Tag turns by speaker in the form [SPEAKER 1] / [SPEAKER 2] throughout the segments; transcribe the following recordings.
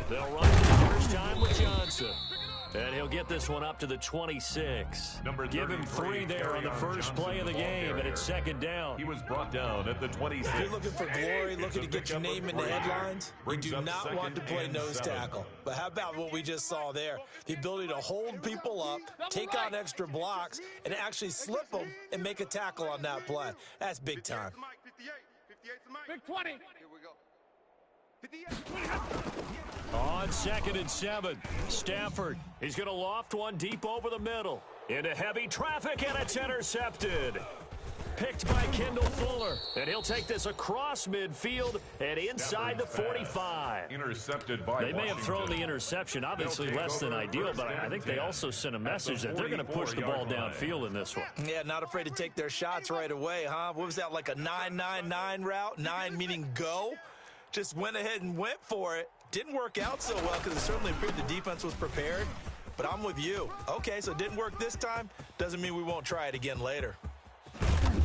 [SPEAKER 1] They'll run it the first time with Johnson. And he'll get this one up to the 26. Give him 3 there on the first play of the game, and it's second down.
[SPEAKER 2] He was brought down at the 26.
[SPEAKER 3] If you're looking for glory, looking to get your name in the headlines, you do not want to play nose tackle. But how about what we just saw there? The ability to hold people up, take on extra blocks, and actually slip them and make a tackle on that play. That's big time.
[SPEAKER 4] Big 20.
[SPEAKER 1] On 2nd and 7, Stafford. He's going to loft one deep over the middle. Into heavy traffic, and it's intercepted. Picked by Kendall Fuller. And he'll take this across midfield and inside the 45.
[SPEAKER 2] Intercepted by
[SPEAKER 1] They may have thrown the interception, obviously less than ideal, but I think they also sent a message that they're going to push the ball downfield in this one.
[SPEAKER 3] Yeah, not afraid to take their shots right away, huh? What was that, like a 9-9-9 route? 9 meaning go? Just went ahead and went for it. Didn't work out so well because it certainly appeared the defense was prepared. But I'm with you. Okay, so it didn't work this time. Doesn't mean we won't try it again later.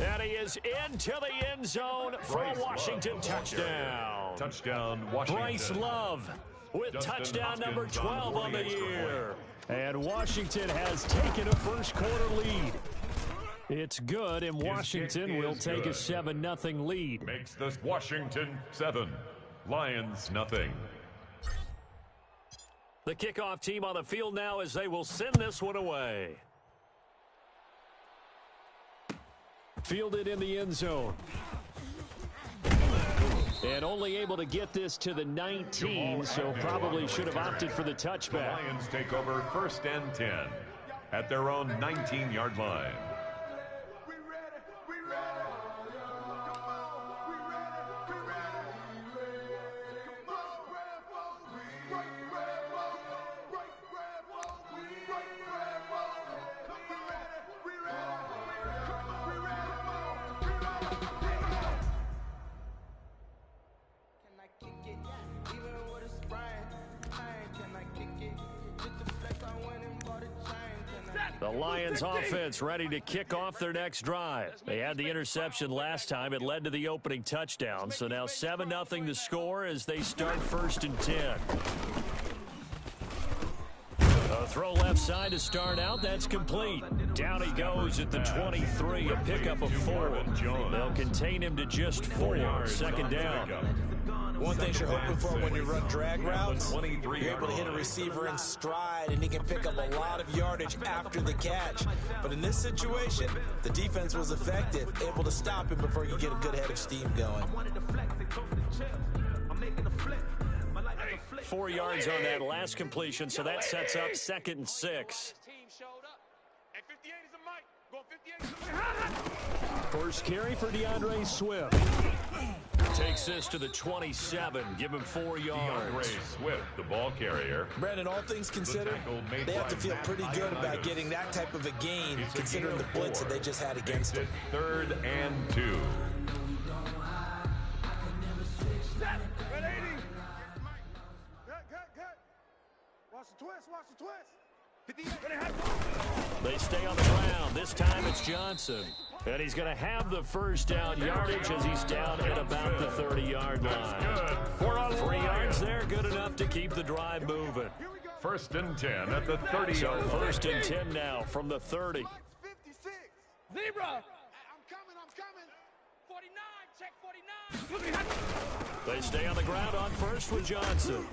[SPEAKER 1] And he is into the end zone for a Washington touchdown.
[SPEAKER 2] Touchdown, Washington.
[SPEAKER 1] Bryce Love with touchdown number 12 on the year. And Washington has taken a first quarter lead. It's good, and Washington will take a 7-0 lead.
[SPEAKER 2] Makes this Washington 7, Lions nothing.
[SPEAKER 1] The kickoff team on the field now as they will send this one away. Fielded in the end zone. And only able to get this to the 19, so probably should have opted for the touchback.
[SPEAKER 2] The Lions take over 1st and 10 at their own 19-yard line.
[SPEAKER 1] The Lions offense ready to kick off their next drive. They had the interception last time. It led to the opening touchdown. So now 7-0 to score as they start 1st and 10. A throw left side to start out. That's complete. Down he goes at the 23, a pickup of 4. They'll contain him to just 4. 2nd down.
[SPEAKER 3] One thing you're hoping for when you run drag routes, you're able to hit a receiver in stride, and he can pick up a lot of yardage after the catch. But in this situation, the defense was effective, able to stop him before you get a good head of steam going.
[SPEAKER 1] 4 yards on that last completion, so that sets up 2nd and 6. First carry for DeAndre Swift. Takes this to the 27. Give him 4 yards.
[SPEAKER 2] DeAndre Swift, the ball carrier.
[SPEAKER 3] Brandon, all things considered, they have to feel pretty good about getting that type of a gain, considering the blitz that they just had against him.
[SPEAKER 2] 3rd and 2.
[SPEAKER 4] Watch the twist, watch the twist.
[SPEAKER 1] They stay on the ground. This time it's Johnson. And he's going to have the first down yardage as he's down at about the 30-yard line. 3 yards there, good enough to keep the drive moving.
[SPEAKER 2] 1st and 10 at the 30-yard
[SPEAKER 1] So
[SPEAKER 2] line.
[SPEAKER 1] 1st and 10 now from the 30.
[SPEAKER 4] Zebra. I'm coming. 49, check 49.
[SPEAKER 1] They stay on the ground on first with Johnson.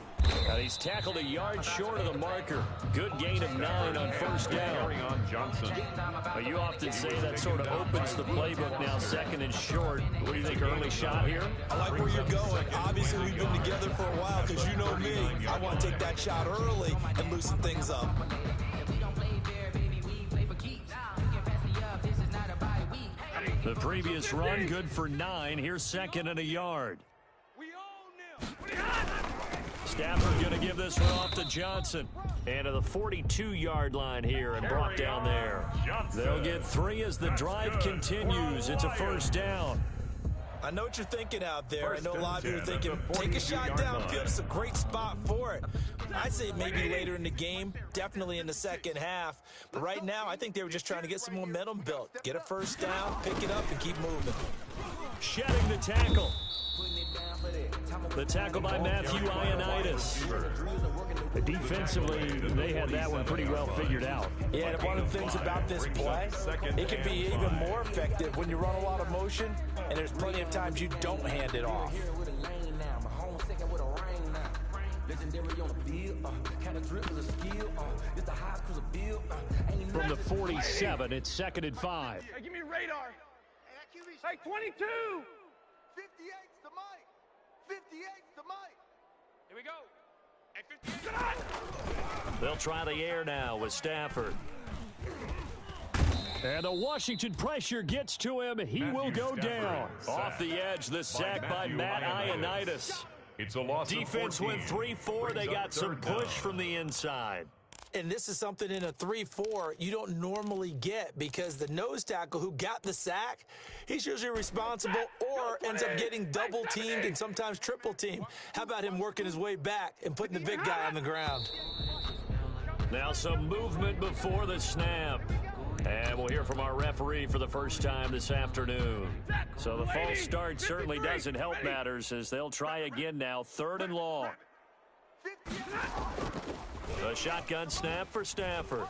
[SPEAKER 1] And he's tackled a yard short of the marker. Good gain of 9 on 1st down.
[SPEAKER 2] On Johnson.
[SPEAKER 1] But you often say that sort of opens the playbook now, 2nd and short. What do you think, early shot here?
[SPEAKER 3] I like where you're going. Obviously, we've been together for a while because you know me. I want to take that shot early and loosen things up.
[SPEAKER 1] The previous run, good for 9. Here's 2nd and a yard. Stafford going to give this one off to Johnson. And to the 42-yard line here and brought down there. They'll get 3 as the drive continues. It's a 1st down.
[SPEAKER 3] I know what you're thinking out there.
[SPEAKER 2] First
[SPEAKER 3] I know a lot of you are
[SPEAKER 2] and
[SPEAKER 3] thinking,
[SPEAKER 2] 10 at the
[SPEAKER 3] take a shot
[SPEAKER 2] 42-yard line.
[SPEAKER 3] downfield. It's a great spot for it. I'd say maybe later in the game, definitely in the second half. But right now, I think they were just trying to get some momentum built. Get a first down, pick it up, and keep moving.
[SPEAKER 1] Shedding the tackle. The tackle by Matthew Ioannidis. Defensively, they had that one pretty well figured out.
[SPEAKER 3] Yeah, and one of the things about this play, it can be even more effective when you run a lot of motion, and there's plenty of times you don't hand it off.
[SPEAKER 1] From the 47, it's 2nd and 5.
[SPEAKER 4] Hey, give me radar. Hey, 22. 58's the mic. 58's the mic. Here we go. Hey, 58.
[SPEAKER 1] They'll try the air now with Stafford. And the Washington pressure gets to him. He will go down. Off the edge, the sack by Matt Ioannidis.
[SPEAKER 2] It's a loss
[SPEAKER 1] Defense
[SPEAKER 2] of 14.
[SPEAKER 1] went 3-4. They got some push from the inside.
[SPEAKER 3] And this is something in a 3-4 you don't normally get because the nose tackle who got the sack, he's usually responsible or ends up getting double teamed and sometimes triple teamed. How about him working his way back and putting the big guy on the ground?
[SPEAKER 1] Now some movement before the snap. And we'll hear from our referee for the first time this afternoon. So the false start certainly doesn't help matters as they'll try again now, 3rd and long. The shotgun snap for Stafford.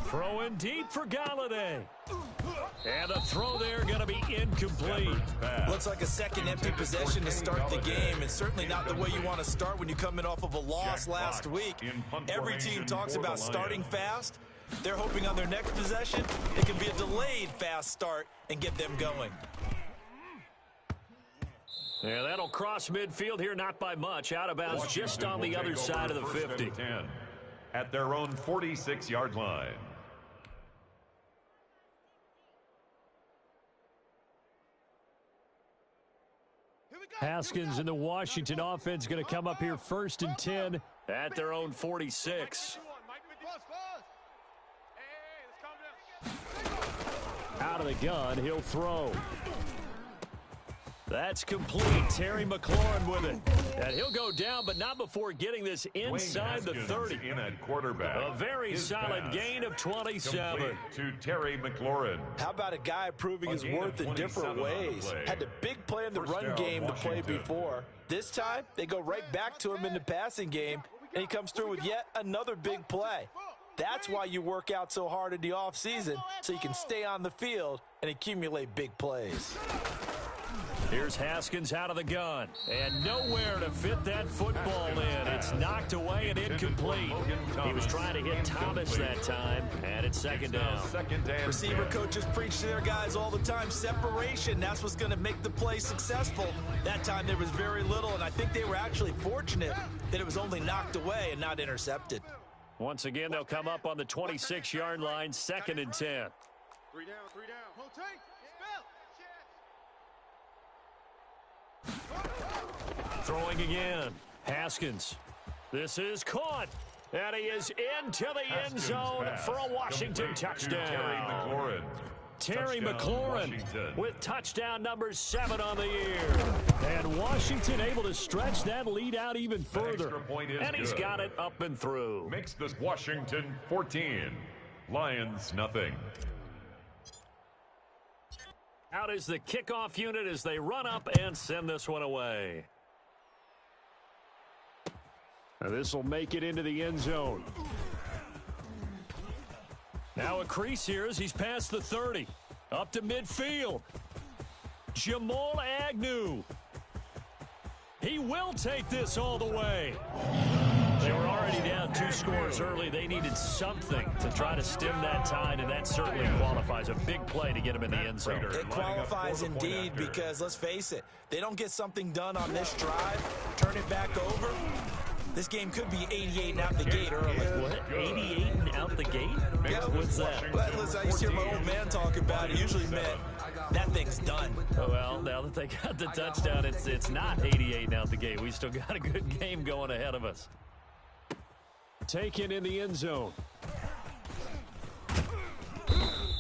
[SPEAKER 1] Throwing deep for Galladay. And the throw there going to be incomplete.
[SPEAKER 3] Looks like a second empty possession to start the game, and certainly not the way you want to start when you're coming off of a loss last week. Every team talks about starting fast. They're hoping on their next possession, it can be a delayed fast start and get them going.
[SPEAKER 1] Yeah, that'll cross midfield here, not by much. Out of bounds just on the other side of the 50.
[SPEAKER 2] At their own 46-yard line.
[SPEAKER 1] Haskins and the Washington offense going to come up here 1st and 10 at their own 46. Out of the gun, he'll throw. That's complete. Terry McLaurin with it. And he'll go down, but not before getting this inside the 30.
[SPEAKER 2] In at quarterback.
[SPEAKER 1] A very solid gain of 27.
[SPEAKER 2] Complete to Terry McLaurin.
[SPEAKER 3] How about a guy proving his worth in different ways? Had the big play in the run game to play before. This time, they go right back to him in the passing game, and he comes through with yet another big play. That's why you work out so hard in the offseason, so you can stay on the field and accumulate big plays.
[SPEAKER 1] Here's Haskins out of the gun, and nowhere to fit that football in. It's knocked away and incomplete. He was trying to hit Thomas that time, and it's 2nd down.
[SPEAKER 3] Receiver coaches preach to their guys all the time, separation, that's what's going to make the play successful. That time there was very little, and I think they were actually fortunate that it was only knocked away and not intercepted.
[SPEAKER 1] Once again, they'll come up on the 26-yard line, 2nd and 10.
[SPEAKER 4] 3 down, 3 down. Rotate.
[SPEAKER 1] Throwing again. Haskins. This is caught. And he is into the end zone for a Washington touchdown. Terry McLaurin with touchdown number 7 on the year. And Washington able to stretch that lead out even further. And he's got it up and through.
[SPEAKER 2] Makes this Washington 14. Lions nothing.
[SPEAKER 1] Out is the kickoff unit as they run up and send this one away. This will make it into the end zone. Now a crease here as he's past the 30. Up to midfield. Jamal Agnew. He will take this all the way. They were already down 2 scores early. They needed something to try to stem that tide, and that certainly qualifies. A big play to get him in the end zone.
[SPEAKER 3] It qualifies indeed because, let's face it, they don't get something done on this drive, turn it back over. This game could be 88 and out the gate early.
[SPEAKER 1] What? 88 and out the gate?
[SPEAKER 3] Yeah,
[SPEAKER 1] what's that?
[SPEAKER 3] Well, listen, I used to hear my old man talk about it. Usually meant that thing's done.
[SPEAKER 1] Oh, well, now that they got the touchdown, it's not 88 and out the gate. We still got a good game going ahead of us. Taken in the end zone.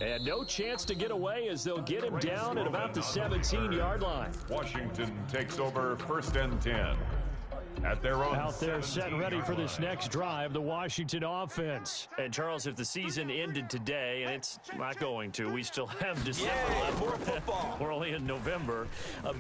[SPEAKER 1] And no chance to get away as they'll get him down at about the 17-yard line.
[SPEAKER 2] Washington takes over 1st and 10. At their own
[SPEAKER 1] out there set ready for this next drive, the Washington offense. And Charles, if the season ended today, and it's not going to, we still have December left.
[SPEAKER 3] More football.
[SPEAKER 1] We're only in November,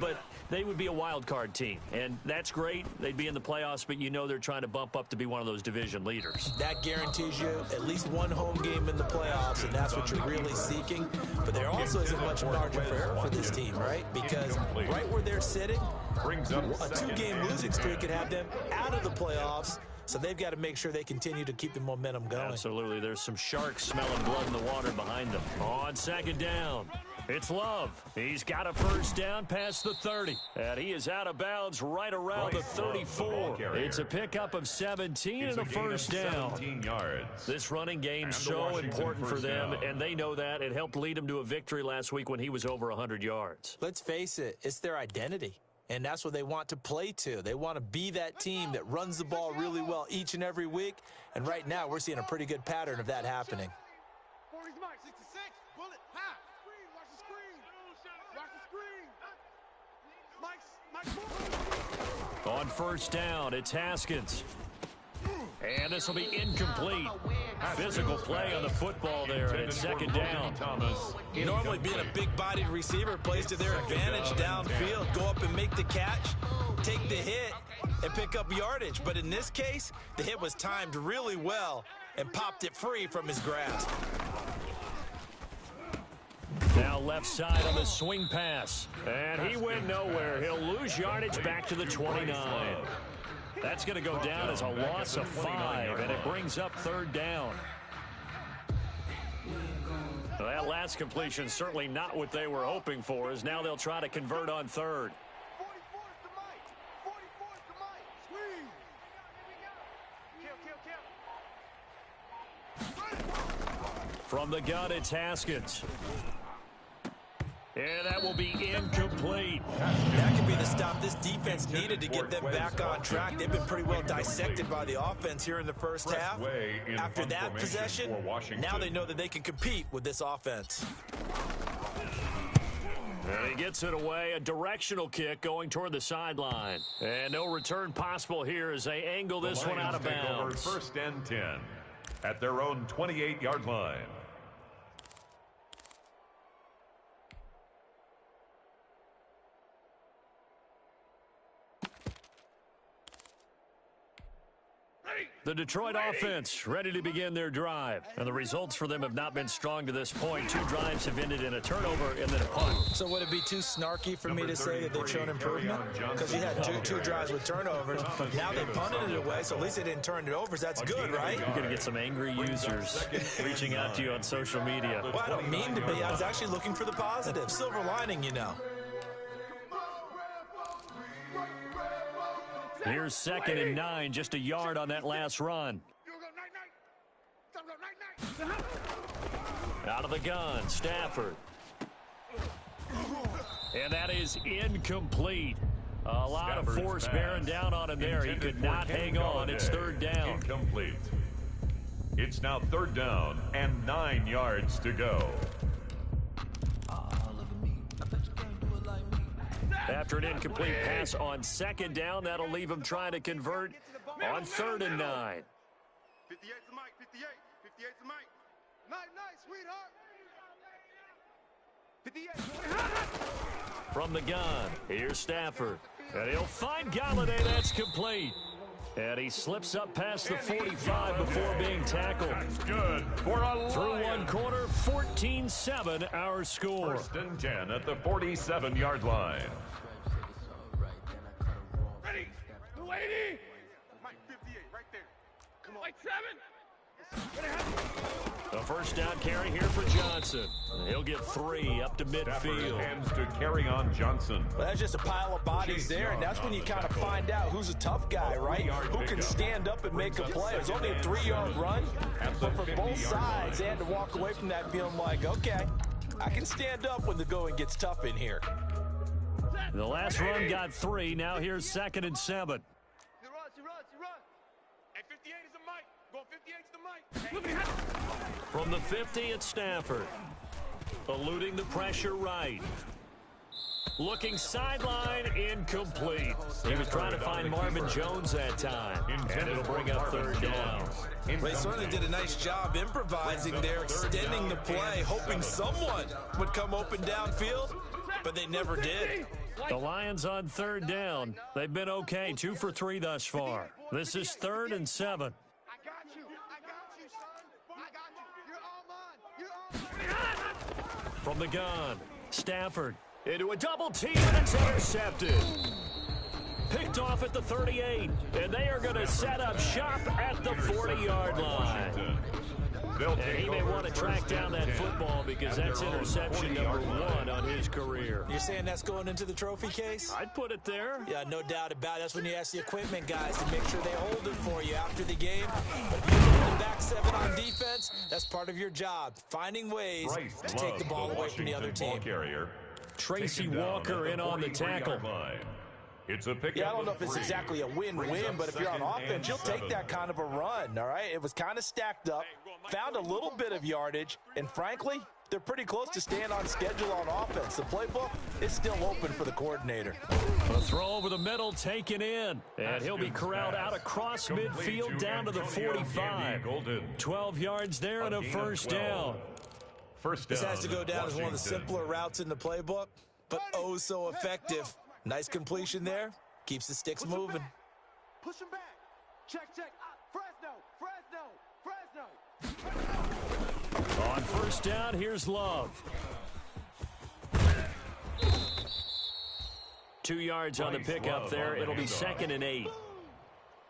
[SPEAKER 1] but they would be a wild card team, and that's great. They'd be in the playoffs, but you know they're trying to bump up to be one of those division leaders.
[SPEAKER 3] That guarantees you at least one home game in the playoffs, and that's what you're really seeking. But there also isn't much margin for error for this team, right? Because right where they're sitting, a two-game losing streak could have them out of the playoffs, so they've got to make sure they continue to keep the momentum going.
[SPEAKER 1] Absolutely. There's some sharks smelling blood in the water behind them. On 2nd down, it's Love. He's got a 1st down past the 30, and he is out of bounds right around the 34. It's a pickup of 17 and a 1st down.
[SPEAKER 2] 17 yards.
[SPEAKER 1] This running game's so important for them, and they know that. It helped lead him to a victory last week when he was over 100 yards.
[SPEAKER 3] Let's face it, it's their identity. And that's what they want to play to. They want to be that team that runs the ball really well each and every week. And right now, we're seeing a pretty good pattern of that happening.
[SPEAKER 4] 40's Mike, 66, bullet, ha! Watch the screen, watch the screen. Mike's
[SPEAKER 1] On 1st down, it's Haskins. And this will be incomplete. Physical play on the football there, and it's 2nd down.
[SPEAKER 3] Normally being a big-bodied receiver plays to their advantage downfield. Go up and make the catch, take the hit, and pick up yardage. But in this case, the hit was timed really well and popped it free from his grasp.
[SPEAKER 1] Now left side on the swing pass. And he went nowhere. He'll lose yardage back to the 29. That's going to go down as a loss of 5, and it brings up 3rd down. Well, that last completion certainly not what they were hoping for, as now they'll try to convert on 3rd.
[SPEAKER 4] 44's to Mike. 44's to Mike. Squeeze. Kill.
[SPEAKER 1] From the gun, it's Haskins. And that will be incomplete.
[SPEAKER 3] That could be the stop this defense needed to get them back on track. They've been pretty well dissected by the offense here in the first half. After that possession, now they know that they can compete with this offense.
[SPEAKER 1] And he gets it away, a directional kick going toward the sideline. And no return possible here as they angle this one out of bounds.
[SPEAKER 2] 1st and 10 at their own 28-yard line.
[SPEAKER 1] The Detroit offense ready to begin their drive. And the results for them have not been strong to this point. 2 drives have ended in a turnover and then a punt.
[SPEAKER 3] So would it be too snarky for me to say that they've shown improvement? Because you had two drives with turnovers. Now they punted it away, so at least they didn't turn it over. So that's good, right?
[SPEAKER 1] You're going to get some angry users reaching out to you on social media.
[SPEAKER 3] Well, I don't mean to be. I was actually looking for the positive. Silver lining, you know.
[SPEAKER 1] Here's 2nd and 9, just a yard on that last run. Out of the gun, Stafford. And that is incomplete. A lot of force bearing down on him there. He could not hang on. It's 3rd down.
[SPEAKER 2] Incomplete. It's now 3rd down and 9 yards to go.
[SPEAKER 1] After an incomplete pass on 2nd down, that'll leave him trying to convert on 3rd and 9.
[SPEAKER 4] 58's to Mike. 58. 58's to Mike. Nice, sweetheart. 58.
[SPEAKER 1] From the gun, here's Stafford. And he'll find Galladay. That's complete. And he slips up past the 45 before being tackled.
[SPEAKER 2] That's good for a
[SPEAKER 1] Through one quarter, 14-7 our score.
[SPEAKER 2] 1st and 10 at the 47-yard line.
[SPEAKER 4] Ready. 280. Mike, 58, right there. Come on. Mike, 7.
[SPEAKER 1] A 1st down carry here for Johnson. He'll get 3 up to midfield.
[SPEAKER 2] Hands to carry on Johnson.
[SPEAKER 3] Well, that's just a pile of bodies there, and that's when you kind of find out who's a tough guy, right? Who can stand up and make a play. It was only a 3-yard run, but for both sides, they had to walk away from that feeling like, okay, I can stand up when the going gets tough in here.
[SPEAKER 1] The last run got 3. Now here's 2nd and 7.
[SPEAKER 4] He runs. Hey, 58 is the Mike. Going 58's the Mike.
[SPEAKER 1] From the 50, it's Stafford. Eluding the pressure right. Looking sideline, incomplete. He was trying to find Marvin Jones that time, and it'll bring up third down.
[SPEAKER 3] They certainly did a nice job improvising there, extending the play, hoping someone would come open downfield, but they never did.
[SPEAKER 1] The Lions on third down. They've been okay, 2 for 3 thus far. This is 3rd and 7.
[SPEAKER 4] I got you, son. I got you. You're all mine. You're all mine.
[SPEAKER 1] From the gun, Stafford into a double team, and it's intercepted. Picked off at the 38, and they are going to set up shop at the 40-yard line. And he may want to track down that football because that's interception number 1 on his career.
[SPEAKER 3] You're saying that's going into the trophy case?
[SPEAKER 1] I'd put it there.
[SPEAKER 3] Yeah, no doubt about it. That's when you ask the equipment guys to make sure they hold it for you after the game. But if you're in the back 7 on defense, that's part of your job, finding ways to take the ball away from the other team.
[SPEAKER 1] Tracy Walker in on the tackle.
[SPEAKER 2] It's a pick.
[SPEAKER 3] Yeah, I don't know if it's exactly a win-win, but if you're on offense, you'll take that kind of a run, all right? It was kind of stacked up, found a little bit of yardage, and frankly, they're pretty close to staying on schedule on offense. The playbook is still open for the coordinator.
[SPEAKER 1] A throw over the middle taken in, and he'll be corralled out across midfield down to the 45. 12 yards there and a first down.
[SPEAKER 3] This has to go down as one of the simpler routes in the playbook, but oh so effective. Nice completion there. Keeps the sticks moving.
[SPEAKER 4] Push him back. Check. Fresno.
[SPEAKER 1] On first down, here's Love. 2 yards on the pickup there. It'll be 2nd and 8.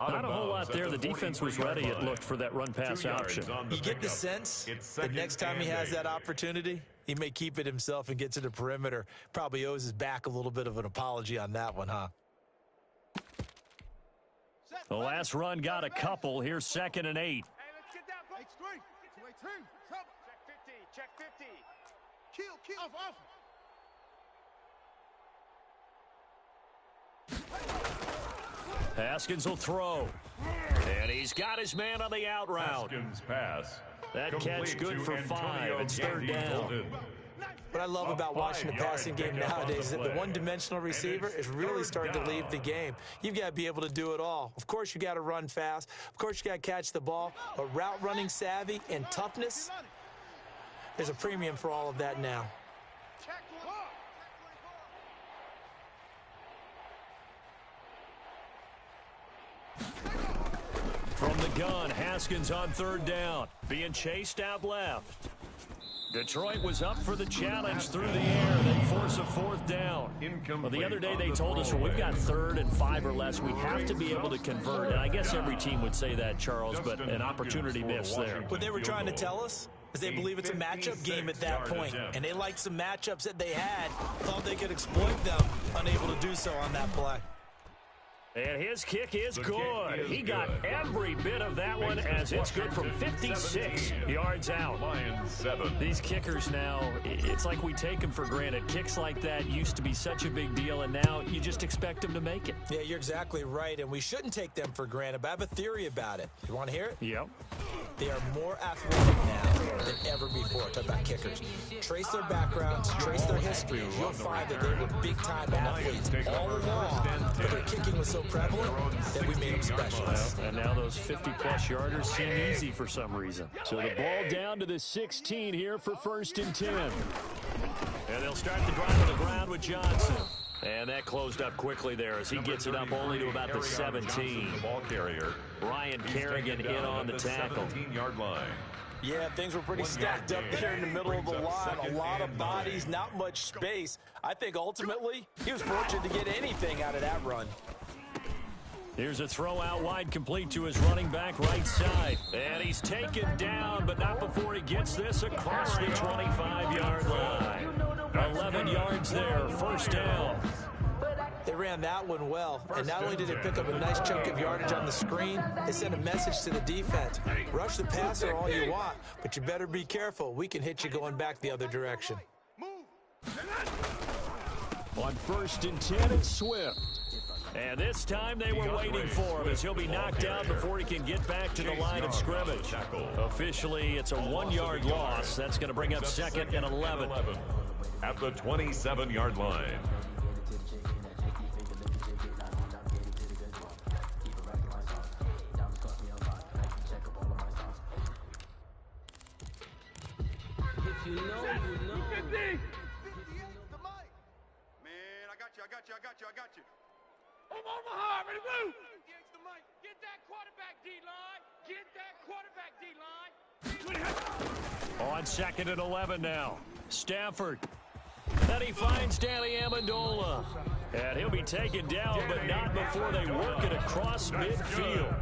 [SPEAKER 1] Not a whole lot there. The defense was ready, it looked, for that run-pass option.
[SPEAKER 3] You get the sense that next time he has that opportunity, he may keep it himself and get to the perimeter. Probably owes his back a little bit of an apology on that one, huh?
[SPEAKER 1] The last run got a couple. Here's 2nd and 8.
[SPEAKER 4] Hey, let's get that ball. H3. Check 50. Kill. Off.
[SPEAKER 1] Haskins will throw. And he's got his man on the out route.
[SPEAKER 2] Haskins pass.
[SPEAKER 1] That catch good for 5. It's 3rd down.
[SPEAKER 3] What I love about watching the passing game nowadays is that the one-dimensional receiver is really starting to leave the game. You've got to be able to do it all. Of course, you got to run fast. Of course, you got to catch the ball. But route running savvy and toughness, there's a premium for all of that now.
[SPEAKER 1] From the gun, Haskins on 3rd down. Being chased out left. Detroit was up for the challenge through the air. They force a 4th down. Well, the other day they told us, well, we've got 3rd and 5 or less. We have to be able to convert. And I guess every team would say that, Charles, but an opportunity missed there.
[SPEAKER 3] What they were trying to tell us is they believe it's a matchup game at that point. And they liked some matchups that they had, thought they could exploit them, unable to do so on that play.
[SPEAKER 1] And his kick is good. He got every bit of that one as it's good from 56 yards out. These kickers now, it's like we take them for granted. Kicks like that used to be such a big deal, and now you just expect them to make it.
[SPEAKER 3] Yeah, you're exactly right, and we shouldn't take them for granted, but I have a theory about it. You want to hear it?
[SPEAKER 1] Yep.
[SPEAKER 3] They are more athletic now than ever before. Talk about kickers. Trace their backgrounds, trace their history. You'll find that they were big-time athletes all along, but their kicking was so prevalent that we made them special.
[SPEAKER 1] And now those 50-plus yarders seem easy for some reason. So the ball down to the 16 here for 1st and 10. And they'll start the drive on the ground with Johnson. And that closed up quickly there as he gets it up only to about the 17. Ryan Kerrigan in on the tackle.
[SPEAKER 3] Yeah, things were pretty stacked up there in the middle of the line. A lot of bodies, not much space. I think ultimately he was fortunate to get anything out of that run.
[SPEAKER 1] Here's a throw out wide, complete to his running back right side. And he's taken down, but not before he gets this across the 25-yard line. 11 yards there, 1st down.
[SPEAKER 3] They ran that one well, and not only did they pick up a nice chunk of yardage on the screen, they sent a message to the defense. Rush the passer all you want, but you better be careful. We can hit you going back the other direction.
[SPEAKER 1] On 1st and 10, it's Swift. And this time they were waiting for him as he'll be knocked out before he can get back to the line of scrimmage. Officially, it's a 1-yard loss. That's going to bring up 2nd and 11.
[SPEAKER 2] At the 27-yard line.
[SPEAKER 5] If you know, you know.
[SPEAKER 4] 58 the mic. Man, I got you. Omaha, ready to move. 58 the mic. Get that quarterback D-line.
[SPEAKER 1] On 2nd and 11 now. Stafford. Then he finds Danny Amendola. And he'll be taken down, but not before they work it across midfield.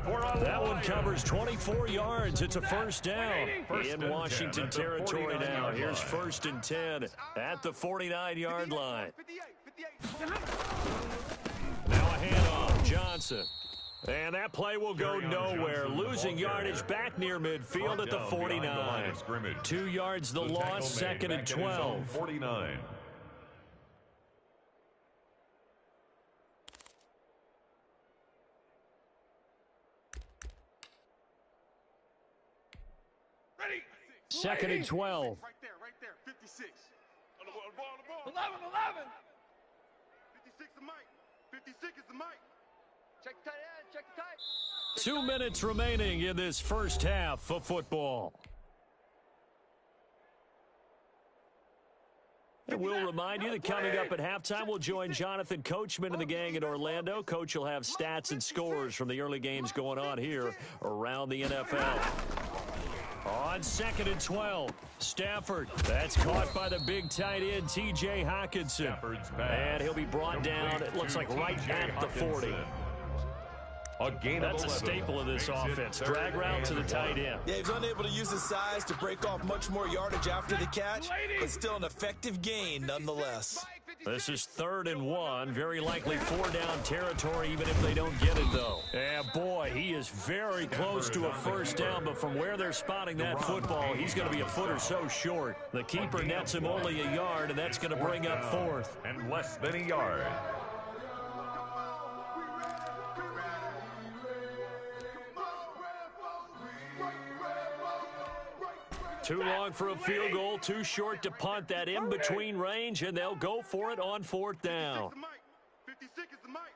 [SPEAKER 1] That one covers 24 yards. It's a first down in Washington territory now. Here's 1st and 10 at the 49-yard line.
[SPEAKER 4] 58.
[SPEAKER 1] Now a handoff, Johnson. And that play will go nowhere. Losing yardage back near midfield at the 49. 2 yards the loss, 2nd and 12.
[SPEAKER 2] 49.
[SPEAKER 4] Ready.
[SPEAKER 1] 2nd and 12.
[SPEAKER 4] Right there. 56. On the ball. 11. 56 the mic. 56 is the mic. Check the tight end. Check the tight.
[SPEAKER 1] 2 minutes remaining in this first half of football. And we'll remind you that coming up at halftime, we'll join Jonathan Coachman and the gang in Orlando. Coach will have stats and scores from the early games going on here around the NFL. On 2nd and 12, Stafford. That's caught by the big tight end, T.J. Hawkinson. And he'll be brought down, it looks like, right at the 40. That's a staple of this offense. Drag route to the tight end.
[SPEAKER 3] Yeah, he's unable to use his size to break off much more yardage after the catch, but still an effective gain nonetheless.
[SPEAKER 1] This is 3rd and 1. Very likely 4-down territory, even if they don't get it, though. And, boy, he is very close to a first down, but from where they're spotting that football, he's going to be a foot or so short. The keeper nets him only a yard, and that's going to bring up 4th.
[SPEAKER 2] And less than a yard.
[SPEAKER 1] Too long for a field goal, too short to punt that in-between range, and they'll go for it on 4th down.
[SPEAKER 4] 56 is the mic.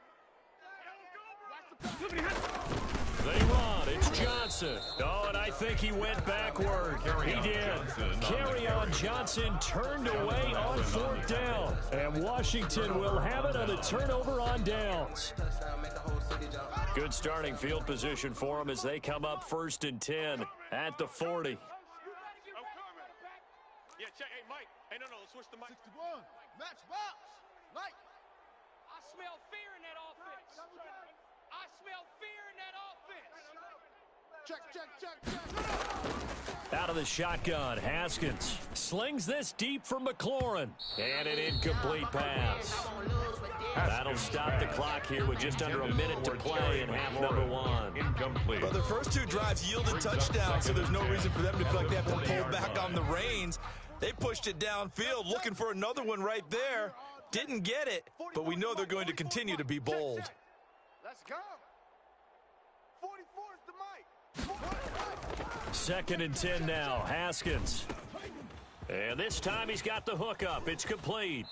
[SPEAKER 1] They run. It's Johnson. Oh, and I think he went backward. He did. Carry on Johnson turned away on 4th down. And Washington will have it on a turnover on downs. Good starting field position for them as they come up 1st and 10 at the 40.
[SPEAKER 4] Yeah, check. Hey, Mike. Hey, no, switch the mic.
[SPEAKER 6] 61. Match box. Mike.
[SPEAKER 7] I smell fear in that offense. I smell fear in that offense.
[SPEAKER 6] Check.
[SPEAKER 1] Out of the shotgun, Haskins slings this deep for McLaurin. And an incomplete pass. That'll stop the clock here with just under a minute to play in half number 1.
[SPEAKER 2] Incomplete.
[SPEAKER 3] Well, their first 2 drives yielded touchdowns, so there's no reason for them to feel like they have to pull back on the reins. They pushed it downfield, looking for another one right there. Didn't get it, but we know they're going to continue to be bold.
[SPEAKER 4] Let's go. 44 is the mic.
[SPEAKER 1] 2nd and 10 now, Haskins. And this time he's got the hook up. It's complete.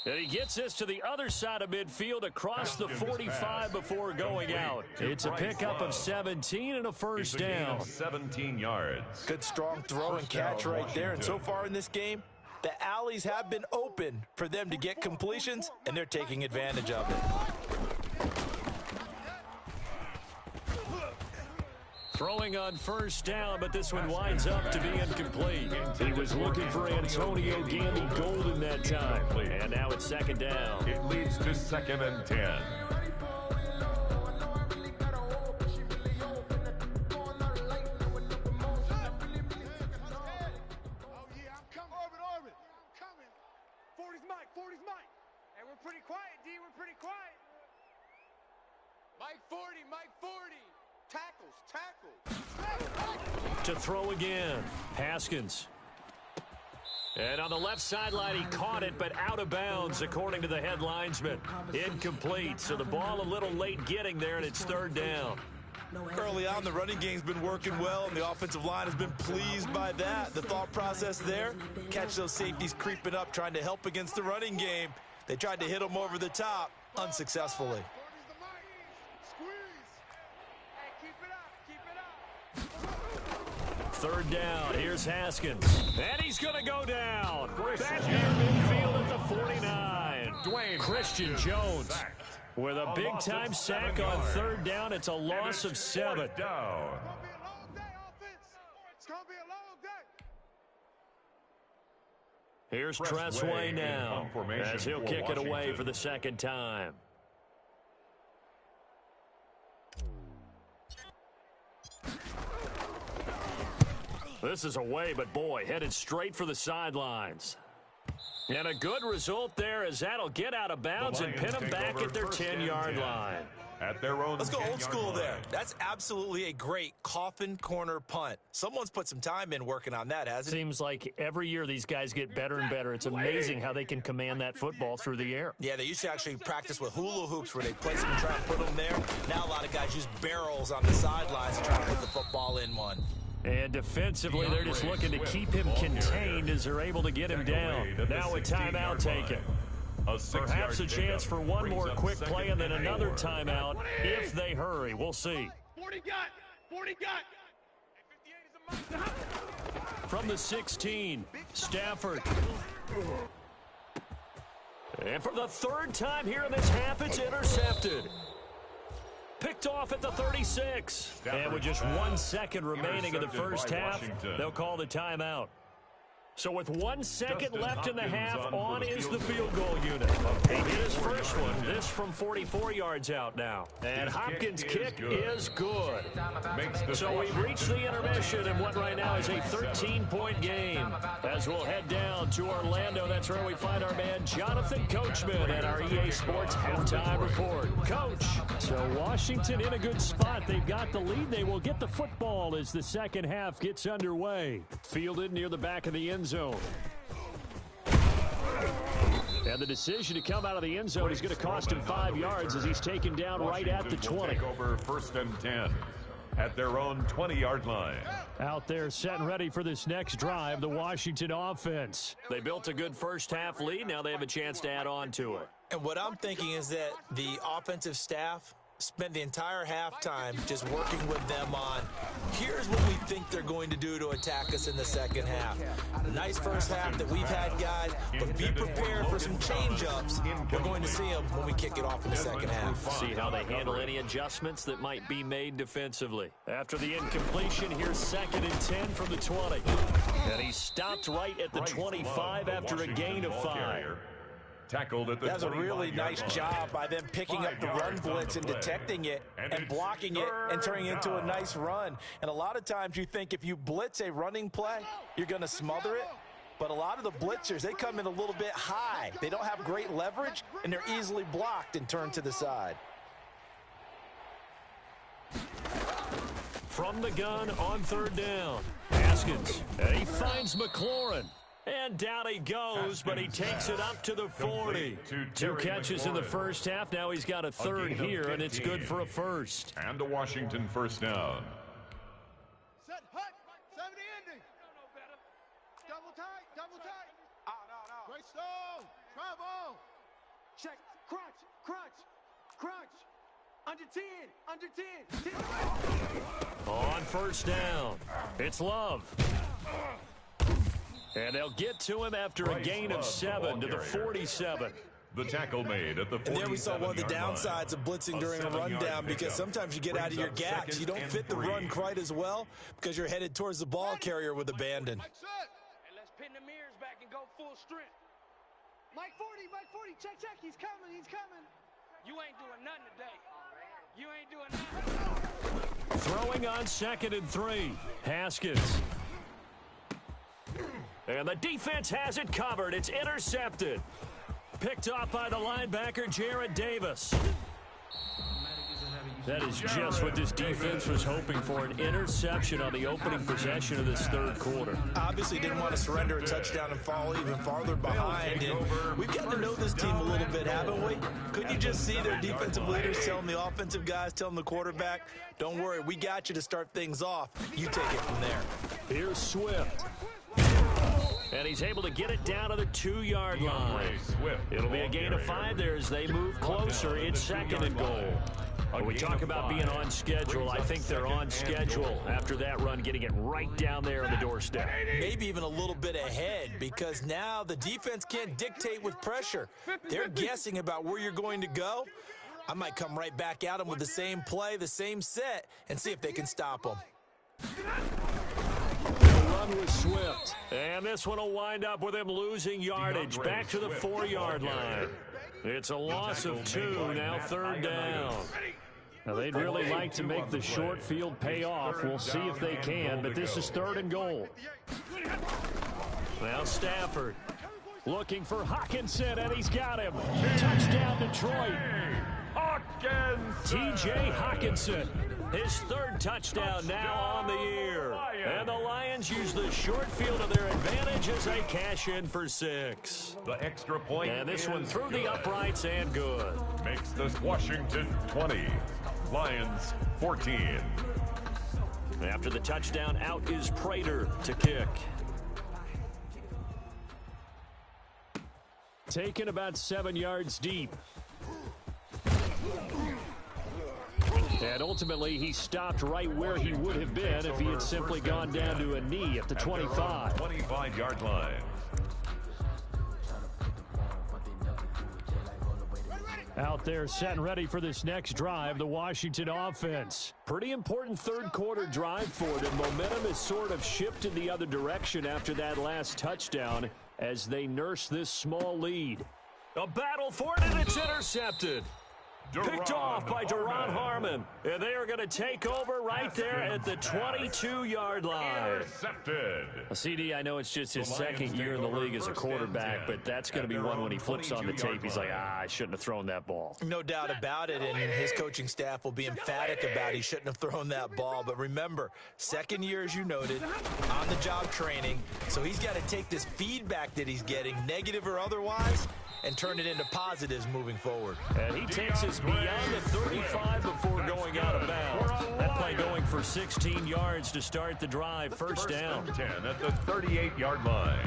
[SPEAKER 1] And he gets this to the other side of midfield across the 45 before going out. It's a pickup of 17 and a first down.
[SPEAKER 2] 17 yards.
[SPEAKER 3] Good strong throw and catch right there. And so far in this game, the alleys have been open for them to get completions, and they're taking advantage of it.
[SPEAKER 1] Throwing on first down, but this one winds up to be incomplete. He was looking for Antonio Gandy Golden that time. And now it's 2nd down.
[SPEAKER 2] It leads to 2nd and 10.
[SPEAKER 7] Hey, we're pretty quiet, D. We're pretty quiet. Mike 40. Tackles.
[SPEAKER 1] To throw again, Haskins. And on the left sideline, he caught it, but out of bounds, according to the head linesman. Incomplete, so the ball a little late getting there, and it's third down.
[SPEAKER 3] Early on, the running game's been working well, and the offensive line has been pleased by that. The thought process there, catch those safeties creeping up, trying to help against the running game. They tried to hit them over the top, unsuccessfully.
[SPEAKER 1] Third down, here's Haskins. And he's going to go down. Back near midfield at the 49. Christian Jones with a big-time sack on third down. It's a loss of 7.
[SPEAKER 4] It's gonna be a long day.
[SPEAKER 1] Here's Tressway now, as he'll kick it away for the second time. This is away, but boy, headed straight for the sidelines. And a good result there, as that'll get out of bounds and pin them back at their 10-yard line.
[SPEAKER 2] At their own
[SPEAKER 3] Let's go old school
[SPEAKER 2] line.
[SPEAKER 3] there. That's absolutely a great coffin corner punt. Someone's put some time in working on that, hasn't it?
[SPEAKER 1] Seems like every year these guys get better and better. It's amazing how they can command that football through the air.
[SPEAKER 3] Yeah, they used to actually practice with hula hoops where they place them and try and put them there. Now a lot of guys use barrels on the sidelines to try to put the football in one.
[SPEAKER 1] And defensively, they're just looking to keep him contained as they're able to get him down. Now a timeout taken. Perhaps a chance for one more quick play and then another timeout if they hurry. We'll see.
[SPEAKER 4] 40 got. 40 got.
[SPEAKER 1] From the 16, Stafford. And for the third time here in this half, it's intercepted. Picked off at the 36. And with just 1 second remaining in the first half, they'll call the timeout. So with 1 second left in the half, on is the field goal unit. He hit his first one, this from 44 yards out now. And Hopkins' kick is good. So we've reached the intermission in what right now is a 13-point game. As we'll head down to Orlando, that's where we find our man Jonathan Coachman at our EA Sports Halftime Report. Coach, so Washington in a good spot. They've got the lead. They will get the football as the second half gets underway. Fielded near the back of the end zone. And the decision to come out of the end zone is going to cost him 5 yards as he's taken down right at the 20.
[SPEAKER 2] Take over first and 10 at their own 20-yard line.
[SPEAKER 1] Out there set and ready for this next drive, the Washington offense. They built a good first half lead. Now they have a chance to add on to it.
[SPEAKER 3] And what I'm thinking is that the offensive staff spent the entire halftime just working with them on, here's what we think they're going to do to attack us in the second half. Nice first half that we've had, guys, but be prepared for some change-ups. We're going to see them when we kick it off in the second half.
[SPEAKER 1] See how they handle any adjustments that might be made defensively. After the incompletion, here's 2nd and 10 from the 20. And he stopped right at the 25 after a gain of 5.
[SPEAKER 2] Tackled at the
[SPEAKER 3] That's a really nice job by them picking up the run blitz and detecting it and blocking it and turning it into a nice run. And a lot of times you think if you blitz a running play, you're going to smother it. But a lot of the blitzers, they come in a little bit high. They don't have great leverage, and they're easily blocked and turned to the side.
[SPEAKER 1] From the gun on third down, Haskins, and he finds McLaurin. And down he goes, but he takes it up to the 40. 2 catches in the first half. Now he's got a third here, and it's good for a first.
[SPEAKER 2] And a Washington first down.
[SPEAKER 6] Set, hut, 70 ending. Double tight, double tight.
[SPEAKER 4] No.
[SPEAKER 6] Great stone. Travel.
[SPEAKER 7] Check. Crunch. Under 10. Under 10.
[SPEAKER 1] On first down, it's Love. And they'll get to him after a gain of 7 to the 47.
[SPEAKER 2] The tackle made at the 47-yard
[SPEAKER 3] And there we saw one of the
[SPEAKER 2] line.
[SPEAKER 3] downsides of blitzing during a rundown, because sometimes you get out of your gaps. You don't fit the run quite as well because you're headed towards the ball carrier with abandon.
[SPEAKER 6] Mike set.
[SPEAKER 7] And let's pin the mirrors back and go full strength.
[SPEAKER 8] Mike 40, check, he's coming.
[SPEAKER 7] You ain't doing nothing today. You ain't doing nothing.
[SPEAKER 1] Throwing on 2nd and 3. Haskins. And the defense has it covered. It's intercepted. Picked off by the linebacker, Jarrett Davis. That is just what this defense was hoping for, an interception on the opening possession of this third quarter.
[SPEAKER 3] Obviously didn't want to surrender a touchdown and fall even farther behind. And we've gotten to know this team a little bit, haven't we? Couldn't you just see their defensive leaders telling the offensive guys, telling the quarterback, don't worry, we got you to start things off. You take it from there.
[SPEAKER 1] Here's Swift. And he's able to get it down to the 2-yard line. It'll be a gain of 5 there as they move closer. It's 2nd and goal. When we talk about being on schedule, I think they're on schedule after that run, getting it right down there on the doorstep.
[SPEAKER 3] Maybe even a little bit ahead, because now the defense can't dictate with pressure. They're guessing about where you're going to go. I might come right back at them with the same play, the same set, and see if they can stop them.
[SPEAKER 1] Run with Swift. And this one will wind up with him losing yardage. Back to the 4-yard line. It's a loss of 2, now 3rd down. Now, they'd really like to make the short field pay off. We'll see if they can, but this is 3rd and goal. Now Stafford looking for Hawkinson, and he's got him. Touchdown, Detroit. T.J. Hawkinson, his 3rd touchdown now on the year. And the Lions use the short field to their advantage as they cash in for 6.
[SPEAKER 2] The extra point.
[SPEAKER 1] And this one through the uprights and good.
[SPEAKER 2] Makes this Washington 20. Lions 14.
[SPEAKER 1] After the touchdown, out is Prater to kick. Taken about 7 yards deep. And ultimately, he stopped right where he would have been if he had simply gone down to a knee at the 25.
[SPEAKER 2] 25-yard line.
[SPEAKER 1] Out there set and ready for this next drive, the Washington offense. Pretty important third quarter drive for them. Momentum has sort of shifted the other direction after that last touchdown as they nurse this small lead. A battle for it, and it's intercepted. Picked off by Duron Harmon. And they are going to take over right there at the 22-yard line.
[SPEAKER 2] Intercepted.
[SPEAKER 1] CD, I know it's just his 2nd year in the league as a quarterback, but that's going to be one when he flips on the tape. He's like, I shouldn't have thrown that ball.
[SPEAKER 3] No doubt about it, and his coaching staff will be emphatic about he shouldn't have thrown that ball. But remember, 2nd year, as you noted, on-the-job training, so he's got to take this feedback that he's getting, negative or otherwise, and turn it into positives moving forward.
[SPEAKER 1] And he takes us beyond the 35 before going out of bounds. That play going for 16 yards to start the drive. First down.
[SPEAKER 2] 10 at the 38-yard line.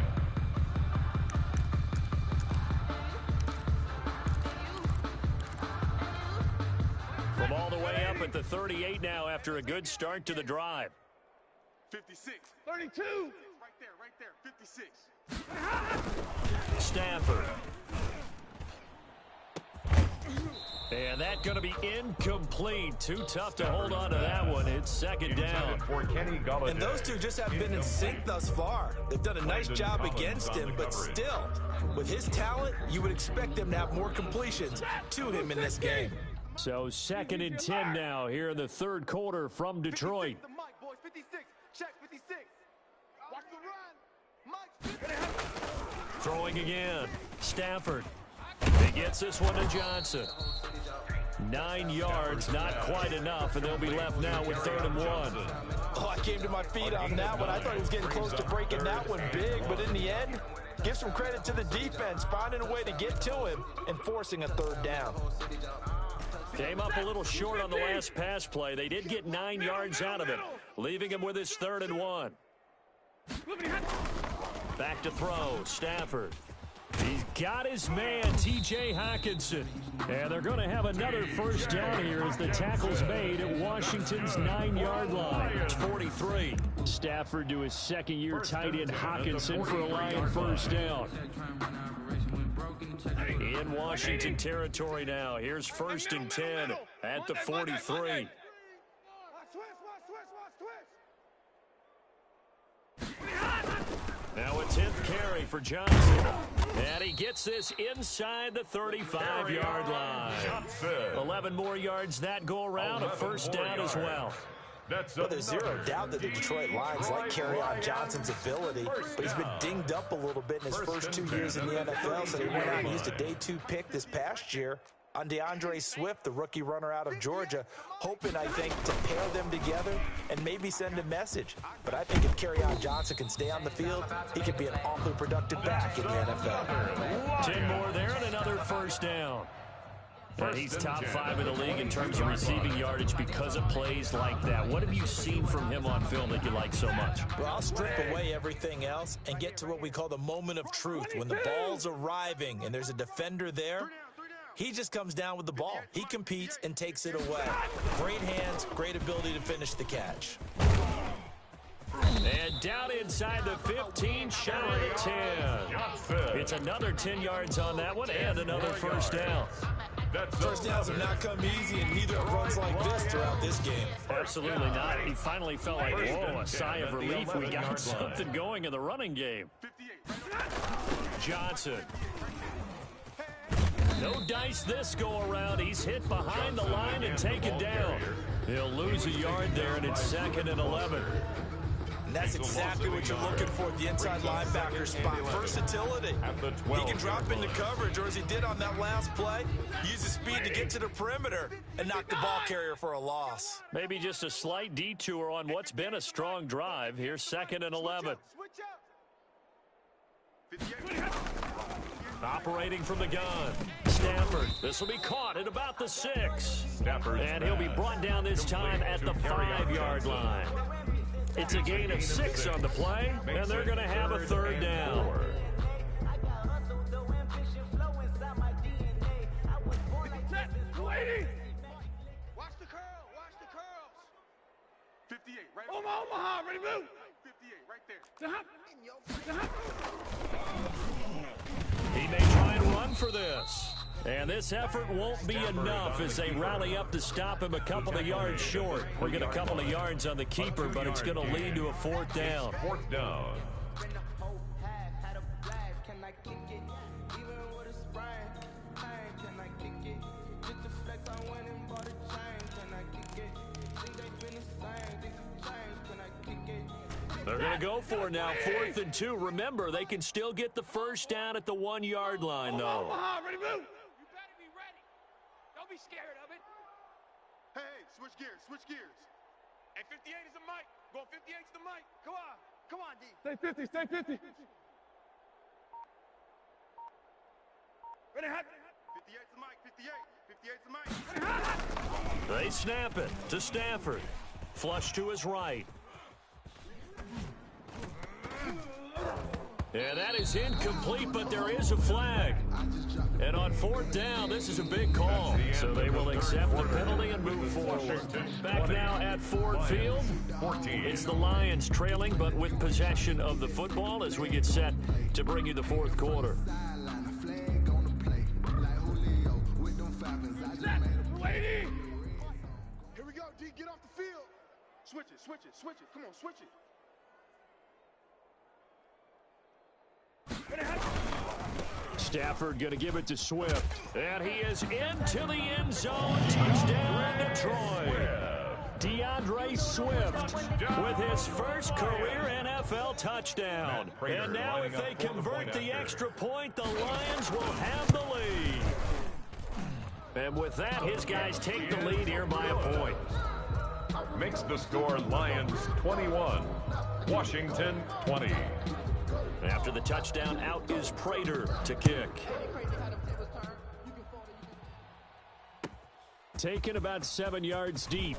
[SPEAKER 1] From all the way up at the 38 now after a good start to the drive.
[SPEAKER 4] 56. 32. Right there. 56.
[SPEAKER 1] Stafford. And that's going to be incomplete. Too tough to hold on to that one. It's 2nd down.
[SPEAKER 3] And those two just haven't been in sync thus far. They've done a nice job against him, but still, with his talent, you would expect them to have more completions to him in this game.
[SPEAKER 1] So 2nd and 10 now here in the third quarter from Detroit.
[SPEAKER 4] 56, the mic, boys. 56. Check 56. Watch the run. Mike.
[SPEAKER 1] Throwing again. Stafford. He gets this one to Johnson. 9 yards, not quite enough, and they'll be left now with 3rd and 1.
[SPEAKER 3] Oh, I came to my feet on that one. I thought he was getting close to breaking that one big, but in the end, give some credit to the defense, finding a way to get to him and forcing a 3rd down.
[SPEAKER 1] Came up a little short on the last pass play. They did get 9 yards out of it, leaving him with his 3rd and 1. Back to throw, Stafford. He's got his man, T.J. Hawkinson. And they're going to have another first down here as the tackle's made at Washington's 9-yard line. It's 43. Stafford to his 2nd year tight end Hawkinson for a Lion first down. In Washington territory now. Here's 1st and 10 at the 43. Now a 10th carry for Johnson. And he gets this inside the 35-yard line. 11 more yards that go around, a first down as well.
[SPEAKER 3] Well, there's zero doubt that the Detroit Lions like Kerryon Johnson's ability, but he's been dinged up a little bit in his first 2 years in the NFL, so they went out and used a day 2 pick this past year. on DeAndre Swift, the rookie runner out of Georgia, hoping, I think, to pair them together and maybe send a message. But I think if Kerryon Johnson can stay on the field, he could be an awfully productive back in the NFL.
[SPEAKER 1] 10 more there and another first down. And he's top 5 in the league in terms of receiving yardage because of plays like that. What have you seen from him on film that you like so much?
[SPEAKER 3] Well, I'll strip away everything else and get to what we call the moment of truth. When the ball's arriving and there's a defender there, he just comes down with the ball. He competes and takes it away. Great hands, great ability to finish the catch.
[SPEAKER 1] And down inside the 15, shy of the 10. It's another 10 yards on that one and another first down.
[SPEAKER 3] First downs have not come easy, and neither have runs like this throughout this game.
[SPEAKER 1] Absolutely not. He finally felt like, whoa, a sigh of relief. We got something going in the running game. Johnson. No dice this go around. He's hit behind the line and taken down. He'll lose a yard there, and it's 2nd and 11.
[SPEAKER 3] And that's exactly what you're looking for at the inside linebacker spot. Versatility. He can drop into coverage, or as he did on that last play, use his speed to get to the perimeter and knock the ball carrier for a loss.
[SPEAKER 1] Maybe just a slight detour on what's been a strong drive. Here's 2nd and 11. Operating from the gun. Stafford. This will be caught at about the 6. And he'll be brought down this time at the 5-yard line. It's a gain of 6 on the play, and they're going to have a 3rd down.
[SPEAKER 4] Watch the curl. Watch the curls.
[SPEAKER 6] 58, right? Omaha, ready to move. 58, right there.
[SPEAKER 1] He may try and run for this. And this effort won't be enough as they rally up to stop him a couple of yards short. We'll get a couple of yards on the keeper, but it's going to lead to a 4th down.
[SPEAKER 2] 4th down.
[SPEAKER 1] They're going to go for it now, 4th and 2. Remember, they can still get the first down at the 1-yard line, though.
[SPEAKER 4] Ready to move. You better be ready. Don't be scared of it.
[SPEAKER 6] Hey, switch gears, switch gears.
[SPEAKER 4] Hey, 58 is the mic. Going 58 is the mic. Come on. Come on, D.
[SPEAKER 6] Stay 50, stay 50.
[SPEAKER 4] Ready, hot.
[SPEAKER 6] 58's the mic, 58. 58's the mic.
[SPEAKER 1] They snap it to Stafford. Flush to his right. And that is incomplete, but there is a flag. And on 4th down, this is a big call. So they will accept the penalty and move forward. Back now at Ford Field. It's the Lions trailing, but with possession of the football as we get set to bring you the 4th quarter.
[SPEAKER 6] Here we go, D, get off the field. Switch it, switch it, switch it. Come on, switch it.
[SPEAKER 1] Stafford going to give it to Swift. And he is into the end zone. Touchdown, Detroit. DeAndre Swift with his first career NFL touchdown. And now if they convert the extra point, the Lions will have the lead. And with that, his guys take the lead here by a point.
[SPEAKER 2] Makes the score Lions 21, Washington 20.
[SPEAKER 1] After the touchdown, out is Prater to kick. Taken about 7 yards deep.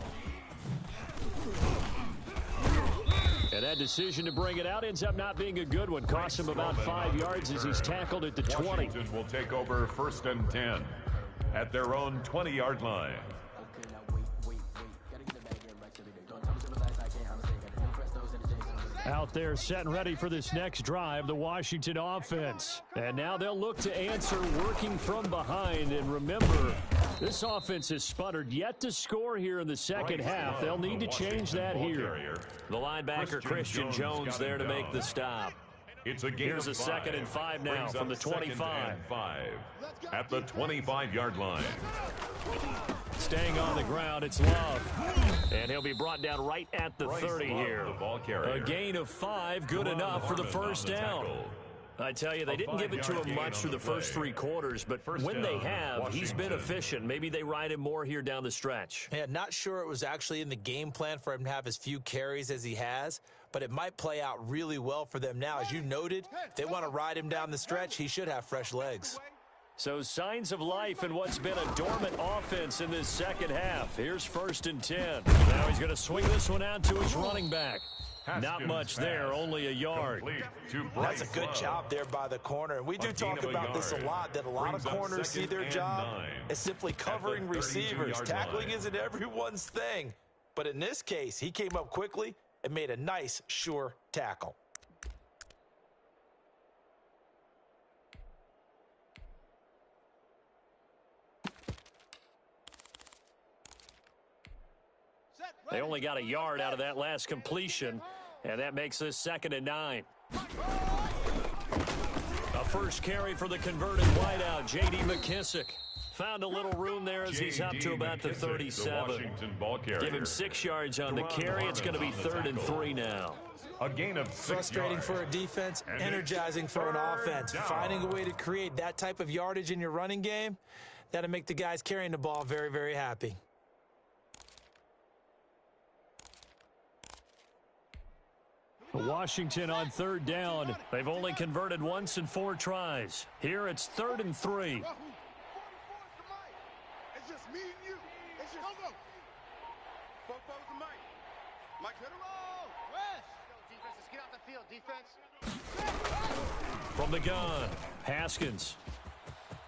[SPEAKER 1] And that decision to bring it out ends up not being a good one. Costs him about 5 yards as he's tackled at the 20.
[SPEAKER 2] Washington will take over 1st and 10 at their own 20-yard line.
[SPEAKER 1] Out there set and ready for this next drive, the Washington offense. And now they'll look to answer working from behind. And remember, this offense has sputtered yet to score here in the second half. They'll need to change that here. The linebacker, Christian Jones there to make the stop.
[SPEAKER 2] It's a gain
[SPEAKER 1] Here's a 2nd and 5 now from the 25.
[SPEAKER 2] 5 at the 25-yard line.
[SPEAKER 1] Staying on the ground, it's Love. And he'll be brought down right at the 30 here.
[SPEAKER 2] The ball carrier.
[SPEAKER 1] A gain of 5, good enough for the first down. I tell you, they didn't give it to him much through the first 3 quarters, but when they have, he's been efficient. Maybe they ride him more here down the stretch.
[SPEAKER 3] Yeah, not sure it was actually in the game plan for him to have as few carries as he has, but it might play out really well for them now. As you noted, if they want to ride him down the stretch, he should have fresh legs.
[SPEAKER 1] So signs of life in what's been a dormant offense in this second half. Here's 1st and 10. Now he's going to swing this one out to his running back. Not much there, only a yard.
[SPEAKER 3] That's a good job there by the corner. And we do talk about this a lot, that a lot of corners see their job as simply covering receivers. Tackling isn't everyone's thing. But in this case, he came up quickly and made a nice, sure tackle.
[SPEAKER 1] They only got a yard out of that last completion, and that makes this 2nd and 9. A first carry for the converted wideout, J.D. McKissick. Found a little room there as he's up to about the 37. Give him 6 yards on the carry. It's going to be 3rd and 3 now.
[SPEAKER 2] A gain of 6
[SPEAKER 3] Frustrating
[SPEAKER 2] yards.
[SPEAKER 3] for a defense, energizing for an offense. Finding a way to create that type of yardage in your running game, that'll make the guys carrying the ball very, very happy.
[SPEAKER 1] Washington on 3rd down. They've only converted once in 4 tries. Here it's 3rd and 3.
[SPEAKER 6] It's just me and you. It's just go. Four's the Mike. Mike, hit a roll. West.
[SPEAKER 7] Defense, let's get off the field. Defense.
[SPEAKER 1] From the gun, Haskins.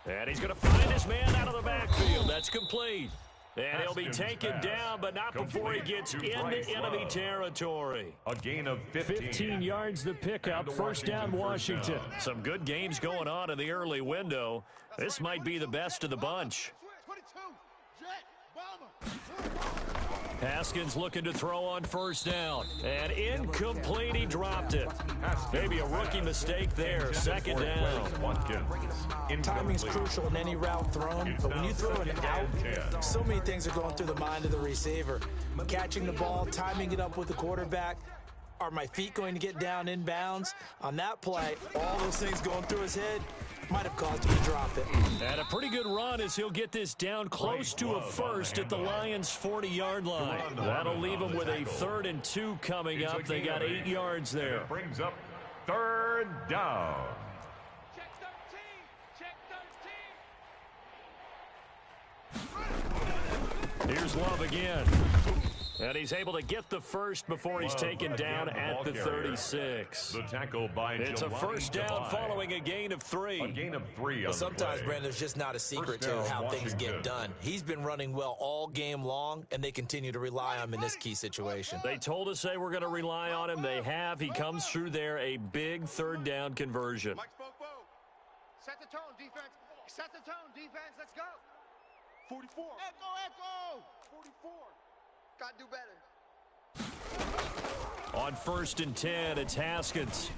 [SPEAKER 1] And he's going to find his man out of the backfield. That's complete. And he'll be taken down, but not before he gets into enemy territory.
[SPEAKER 2] A gain of 15
[SPEAKER 1] yards the pickup. 1st down, Washington. Some good games going on in the early window. This might be the best of the bunch.
[SPEAKER 6] 22. Jet. Bomber.
[SPEAKER 1] Haskins looking to throw on 1st down. And incomplete, he dropped it. Maybe a rookie mistake there. 2nd down.
[SPEAKER 3] Timing's crucial in any route thrown, but when you throw an out, so many things are going through the mind of the receiver. Catching the ball, timing it up with the quarterback. Are my feet going to get down in bounds? On that play, all those things going through his head might have caused him to drop it.
[SPEAKER 1] And a pretty good run as he'll get this down close to a 1st at the Lions' 40-yard line. That'll leave them with a 3rd and 2 coming up. They got 8 yards there.
[SPEAKER 2] Brings up 3rd down.
[SPEAKER 7] Check 13. Check 13.
[SPEAKER 1] Here's Love again. And he's able to get the 1st before he's taken down at the 36.
[SPEAKER 2] The tackle by
[SPEAKER 1] It's a 1st down following a gain of 3.
[SPEAKER 2] A gain of 3.
[SPEAKER 3] Well, sometimes, Brandon, there's just not a secret to how things get done. He's been running well all game long, and they continue to rely on him in this key situation.
[SPEAKER 1] They told us they were going to rely on him. They have. He comes through there, a big 3rd down conversion.
[SPEAKER 7] Mike spoke. Set the tone, defense. Set the tone, defense. Let's go.
[SPEAKER 6] 44.
[SPEAKER 7] Echo.
[SPEAKER 6] 44.
[SPEAKER 7] Gotta do better.
[SPEAKER 1] On 1st and 10, it's Haskins.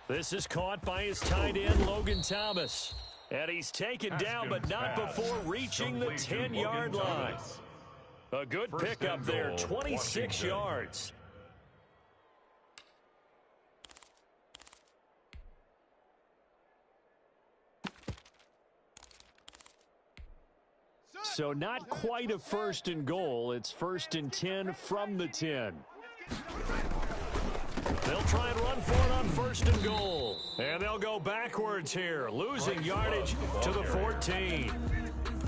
[SPEAKER 1] This is caught by his tight end, Logan Thomas. And he's taken down, but not before reaching the 10-yard line. A good pickup there, 26 yards. So not quite a 1st and goal. It's 1st and 10 from the 10. They'll try and run for it on 1st and goal. And they'll go backwards here, losing yardage to the 14.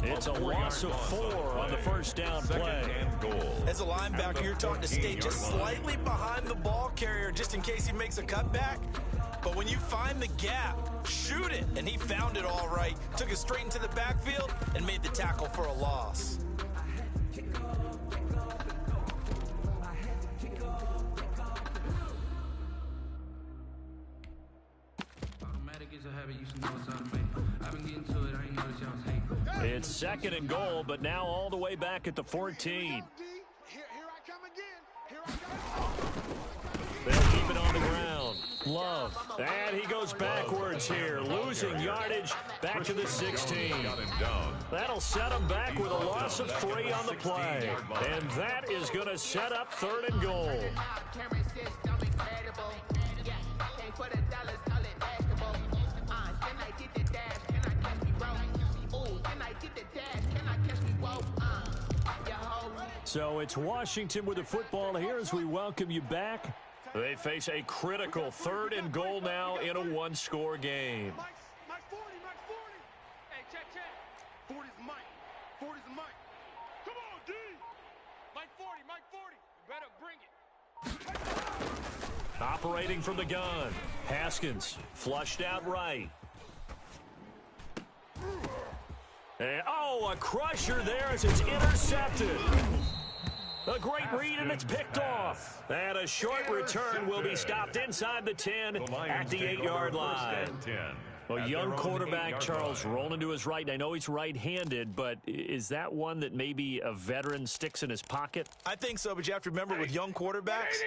[SPEAKER 1] It's a loss of 4 on the 1st down play.
[SPEAKER 3] As a linebacker, you're taught to stay just slightly behind the ball carrier just in case he makes a cutback. But when you find the gap, shoot it. And he found it all right. Took it straight into the backfield and made the tackle for a loss.
[SPEAKER 1] It's 2nd and goal, but now all the way back at the 14.
[SPEAKER 6] Here I come again. Here I come.
[SPEAKER 1] They'll keep it on the ground. Love. And he goes backwards here, losing yardage back to the 16. That'll set him back with a loss of 3 on the play. And that is going to set up 3rd and goal.
[SPEAKER 9] for the dollars, call it basketball. Can I get the dash? Can I catch me roll? Ooh, can I get the dash? Can I catch me roll?
[SPEAKER 1] So it's Washington with the football here as we welcome you back. They face a critical 3rd and goal now in a one-score game.
[SPEAKER 6] Mike 40, Mike 40.
[SPEAKER 7] Hey, check.
[SPEAKER 6] 40's Mike. 40's Mike. Come on, D.
[SPEAKER 7] Mike 40. You better bring it.
[SPEAKER 1] Operating from the gun. Haskins flushed out right. And, a crusher there as it's intercepted. A great read, and it's picked off. And a short return will be stopped inside the 10 at the 8-yard line. A young quarterback, Charles, rolling to his right. And I know he's right-handed, but is that one that maybe a veteran sticks in his pocket?
[SPEAKER 3] I think so, but you have to remember with young quarterbacks,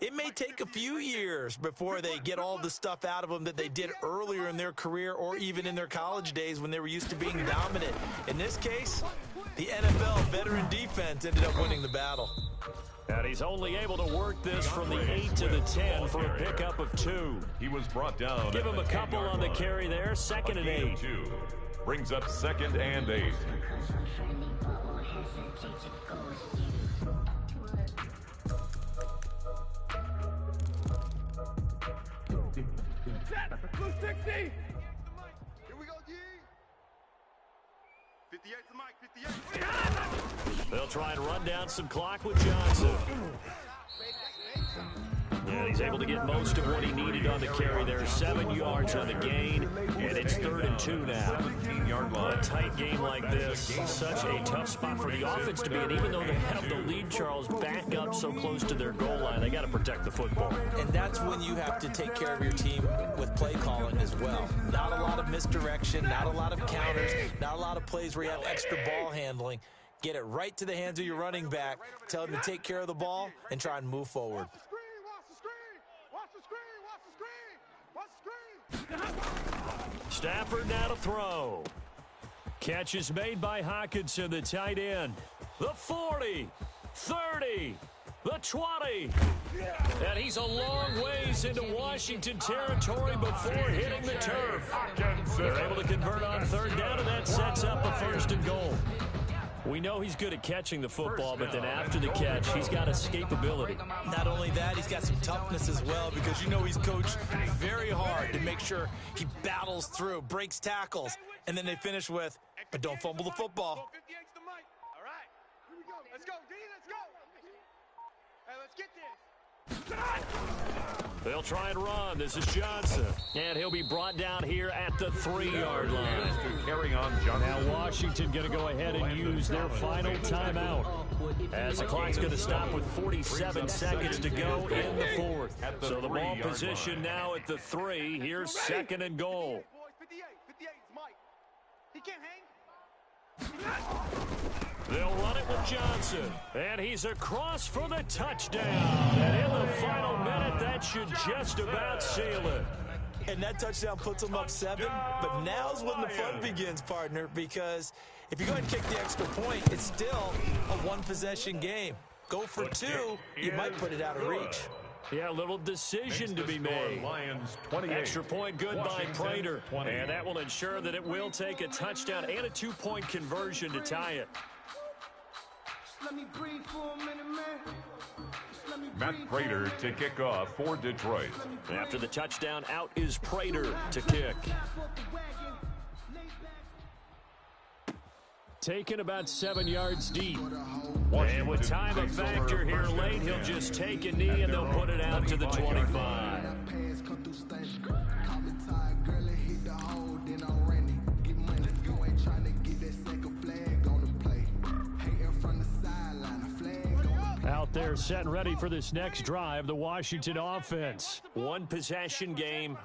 [SPEAKER 3] it may take a few years before they get all the stuff out of them that they did earlier in their career or even in their college days when they were used to being dominant. In this case, the NFL veteran defense ended up winning the battle.
[SPEAKER 1] And he's only able to work this from the 8 to the 10 for a pickup of 2.
[SPEAKER 2] He was brought down.
[SPEAKER 1] Give him a couple on the carry there. 2nd and 8.
[SPEAKER 2] 2 brings up 2nd and 8.
[SPEAKER 6] Blue 60. Here we go, D. 58's the Mike. 58.
[SPEAKER 1] They'll try and run down some clock with Johnson. Yeah, he's able to get most of what he needed on the carry there. 7 yards on the gain, and it's 3rd and 2 now.
[SPEAKER 2] 17-yard line.
[SPEAKER 1] A tight game like this, such a tough spot for the offense to be in. Even though they have the lead, Charles, back up so close to their goal line, they got to protect the football.
[SPEAKER 3] And that's when you have to take care of your team with play calling as well. Not a lot of misdirection, not a lot of counters, not a lot of plays where you have extra ball handling. Get it right to the hands of your running back, tell him to take care of the ball, and try and move forward.
[SPEAKER 1] Stafford now to throw. Catch is made by Hawkinson, the tight end. The 40, 30, the 20. And he's a long ways into Washington territory before hitting the turf. They're able to convert on 3rd down, and that sets up a 1st and goal. We know he's good at catching the football, but then after the catch, he's got escapability.
[SPEAKER 3] Not only that, he's got some toughness as well, because you know he's coached very hard to make sure he battles through, breaks tackles, and then they finish with, but don't fumble the football.
[SPEAKER 7] 58's the Mike. All right. Here we go. Let's go, D. Let's go. Hey, let's get this.
[SPEAKER 1] They'll try and run. This is Johnson. And he'll be brought down here at the 3-yard line.
[SPEAKER 2] Carrying on Johnson.
[SPEAKER 1] Now Washington going to go ahead and use their final timeout, as the clock's going to stop with 47 seconds to go in the 4th. So the ball position now at the 3. Here's 2nd and goal.
[SPEAKER 6] 58's Mike.
[SPEAKER 7] He can't hang.
[SPEAKER 1] They'll run it with Johnson, and he's across for the touchdown. And in the final minute, that should just about seal it.
[SPEAKER 3] And that touchdown puts them up 7, but now's when the fun begins, partner, because if you go ahead and kick the extra point, it's still a one-possession game. Go for 2, you might put it out of reach.
[SPEAKER 1] Yeah, a little decision to be made.
[SPEAKER 2] Lions 28.
[SPEAKER 1] Extra point good by Prater, and that will ensure that it will take a touchdown and a 2-point conversion to tie it.
[SPEAKER 8] Let me breathe for a minute, man.
[SPEAKER 2] Matt Prater to kick off for Detroit.
[SPEAKER 1] After the touchdown, out is Prater to kick. Taken about 7 yards deep. And with time a factor here late, he'll just take a knee and they'll put it out to the 25. Out there set and ready for this next drive, the Washington offense. One possession game,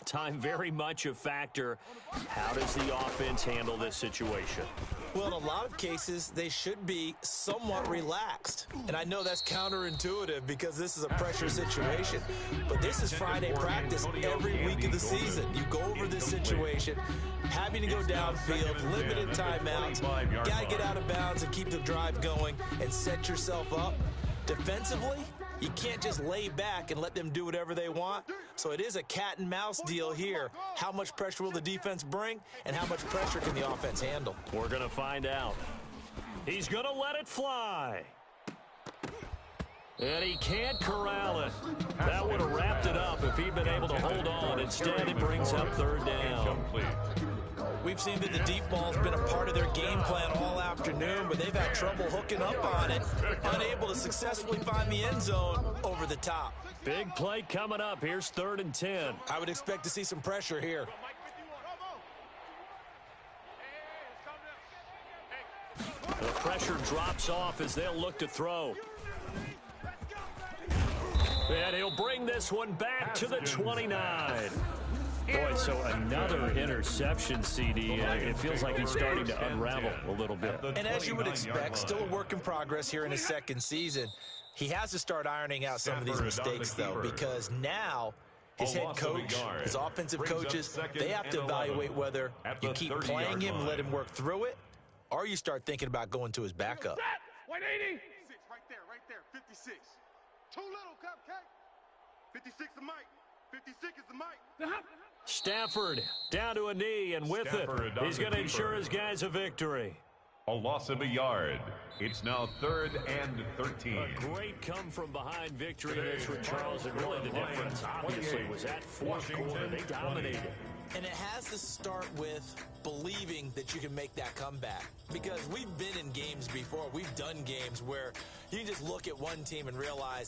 [SPEAKER 1] time very much a factor. How does the offense handle this situation?
[SPEAKER 3] Well, in a lot of cases, they should be somewhat relaxed. And I know that's counterintuitive because this is a pressure situation. But this is Friday practice every week of the season. You go over this situation, having to go downfield, limited timeouts, got to get out of bounds and keep the drive going and set yourself up. Defensively, You can't just lay back and let them do whatever they want. So it is a cat and mouse deal here. How much pressure will the defense bring, and how much pressure can the offense handle?
[SPEAKER 1] We're going to find out. He's going to let it fly. And he can't corral it. That would have wrapped it up if he'd been able to hold on. Instead, it brings up third down.
[SPEAKER 3] We've seen that the deep ball's been a part of their game plan all afternoon, but they've had trouble hooking up on it, unable to successfully find the end zone over the top.
[SPEAKER 1] Big play coming up. Here's 3rd and 10.
[SPEAKER 3] I would expect to see some pressure here.
[SPEAKER 1] The pressure drops off as they'll look to throw. And he'll bring this one back to the 29. Boy, so another interception, CD. It feels like he's starting to unravel a little bit.
[SPEAKER 3] And as you would expect, still a work in progress here in his second season. He has to start ironing out some of these mistakes, though, because now his head coach, his offensive coaches, they have to evaluate whether you keep playing him and let him work through it, or you start thinking about going to his backup.
[SPEAKER 6] 180. Right there, 56. Too little, Cupcake. 56 is Mike. 56 is the Mike.
[SPEAKER 1] Stafford down to a knee, and with it, he's going to ensure his guys a victory.
[SPEAKER 2] A loss of a yard. It's now 3rd and 13.
[SPEAKER 1] A great come-from-behind victory this with Charles, and really the difference, obviously, was that fourth quarter. They dominated.
[SPEAKER 3] And it has to start with believing that you can make that comeback. Because we've been in games before. We've done games where you just look at one team and realize